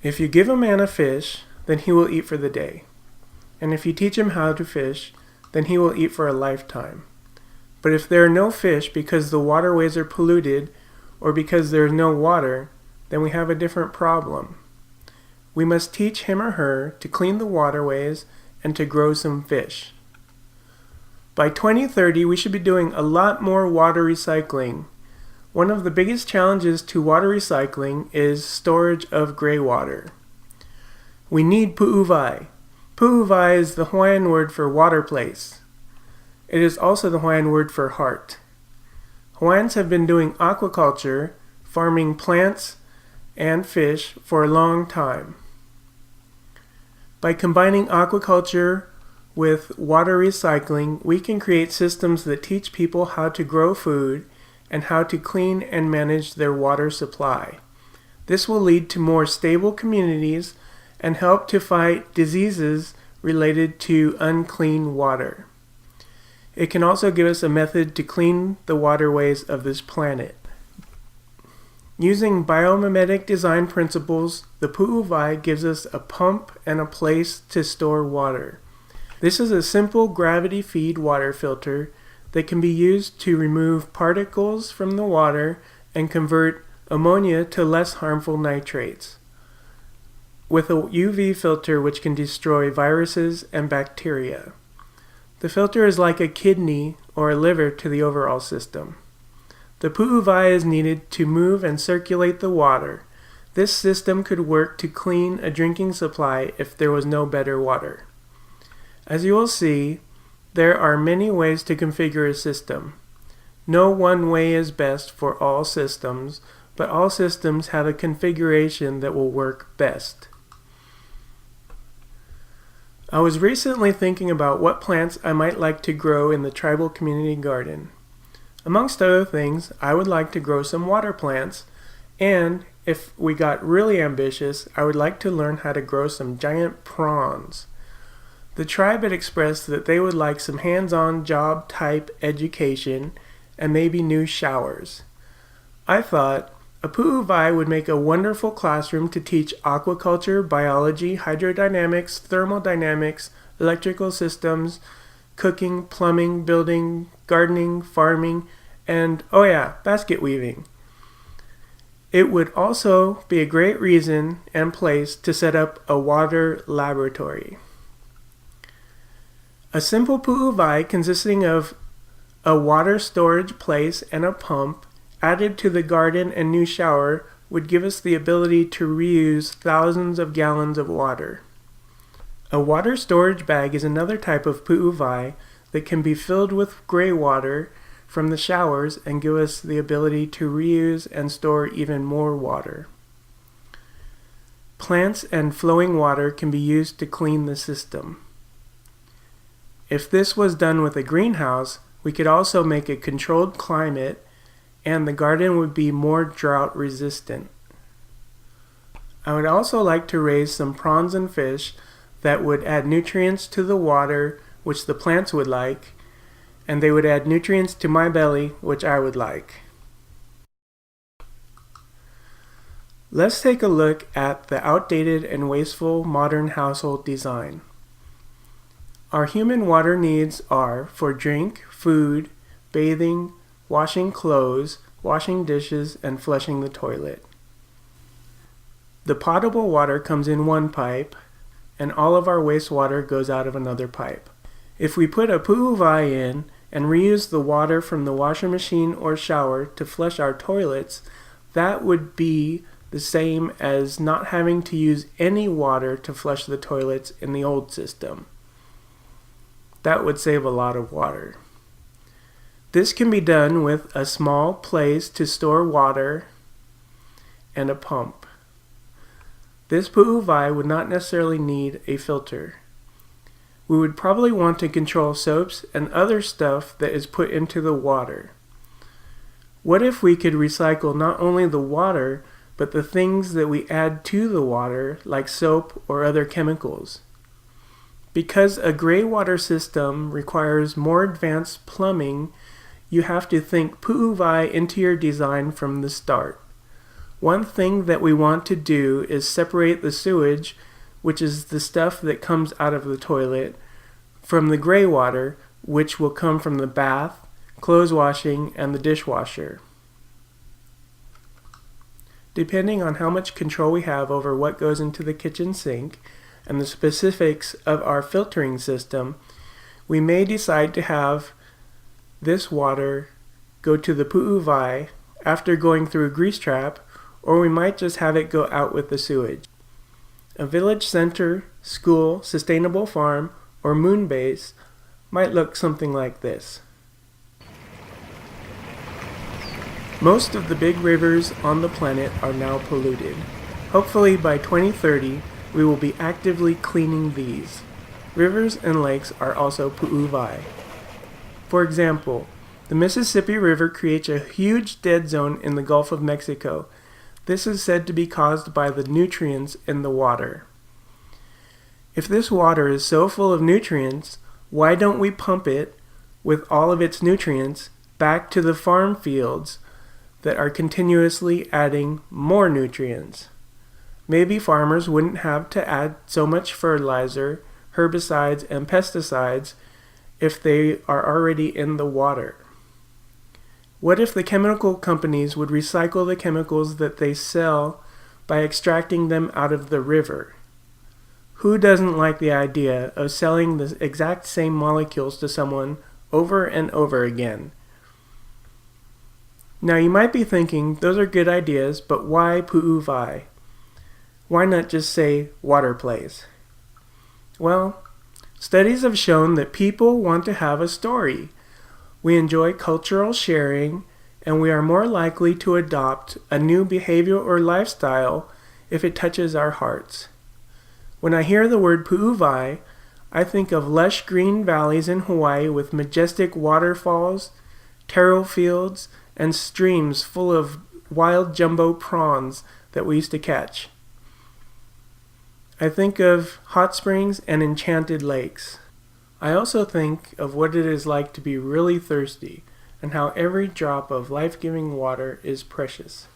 If you give a man a fish, then he will eat for the day. And if you teach him how to fish, then he will eat for a lifetime. But if there are no fish because the waterways are polluted, or because there is no water, then we have a different problem. We must teach him or her to clean the waterways and to grow some fish. By 2030, we should be doing a lot more water recycling. One of the biggest challenges to water recycling is storage of gray water. We need puuWai. PuuWai is the Hawaiian word for water place. It is also the Hawaiian word for heart. Hawaiians have been doing aquaculture, farming plants and fish, for a long time. By combining aquaculture with water recycling, we can create systems that teach people how to grow food and how to clean and manage their water supply. This will lead to more stable communities and help to fight diseases related to unclean water. It can also give us a method to clean the waterways of this planet. Using biomimetic design principles, the puuWai gives us a pump and a place to store water. This is a simple gravity feed water filter that can be used to remove particles from the water and convert ammonia to less harmful nitrates, with a UV filter which can destroy viruses and bacteria. The filter is like a kidney or a liver to the overall system. The puuWai is needed to move and circulate the water. This system could work to clean a drinking supply if there was no better water. As you will see, there are many ways to configure a system. No one way is best for all systems, but all systems have a configuration that will work best. I was recently thinking about what plants I might like to grow in the tribal community garden. Amongst other things, I would like to grow some water plants, and if we got really ambitious, I would like to learn how to grow some giant prawns. The tribe had expressed that they would like some hands-on job type education and maybe new showers. I thought a puuWai would make a wonderful classroom to teach aquaculture, biology, hydrodynamics, thermodynamics, electrical systems, cooking, plumbing, building, gardening, farming, and, oh yeah, basket weaving. It would also be a great reason and place to set up a water laboratory. A simple puuWai consisting of a water storage place and a pump added to the garden and new shower would give us the ability to reuse thousands of gallons of water. A water storage bag is another type of puuWai that can be filled with gray water from the showers and give us the ability to reuse and store even more water. Plants and flowing water can be used to clean the system. If this was done with a greenhouse, we could also make a controlled climate and the garden would be more drought resistant. I would also like to raise some prawns and fish that would add nutrients to the water, which the plants would like, and they would add nutrients to my belly, which I would like. Let's take a look at the outdated and wasteful modern household design. Our human water needs are for drink, food, bathing, washing clothes, washing dishes, and flushing the toilet. The potable water comes in one pipe, and all of our wastewater goes out of another pipe. If we put a puuWai in and reuse the water from the washing machine or shower to flush our toilets, that would be the same as not having to use any water to flush the toilets in the old system. That would save a lot of water. This can be done with a small place to store water and a pump. This puuWai would not necessarily need a filter. We would probably want to control soaps and other stuff that is put into the water. What if we could recycle not only the water, but the things that we add to the water, like soap or other chemicals? Because a gray water system requires more advanced plumbing, you have to think puuWai into your design from the start. One thing that we want to do is separate the sewage, which is the stuff that comes out of the toilet, from the gray water, which will come from the bath, clothes washing, and the dishwasher. Depending on how much control we have over what goes into the kitchen sink and the specifics of our filtering system, we may decide to have this water go to the puuWai after going through a grease trap, or we might just have it go out with the sewage. A village center, school, sustainable farm, or moon base might look something like this. Most of the big rivers on the planet are now polluted. Hopefully by 2030, we will be actively cleaning these. Rivers and lakes are also puuWai. For example, the Mississippi River creates a huge dead zone in the Gulf of Mexico. This is said to be caused by the nutrients in the water. If this water is so full of nutrients, why don't we pump it with all of its nutrients back to the farm fields that are continuously adding more nutrients? Maybe farmers wouldn't have to add so much fertilizer, herbicides, and pesticides if they are already in the water. What if the chemical companies would recycle the chemicals that they sell by extracting them out of the river? Who doesn't like the idea of selling the exact same molecules to someone over and over again? Now you might be thinking, those are good ideas, but why puuWai? Why not just say water plays? Well, studies have shown that people want to have a story. We enjoy cultural sharing, and we are more likely to adopt a new behavior or lifestyle if it touches our hearts. When I hear the word puuWai, I think of lush green valleys in Hawaii with majestic waterfalls, taro fields, and streams full of wild jumbo prawns that we used to catch. I think of hot springs and enchanted lakes. I also think of what it is like to be really thirsty and how every drop of life-giving water is precious.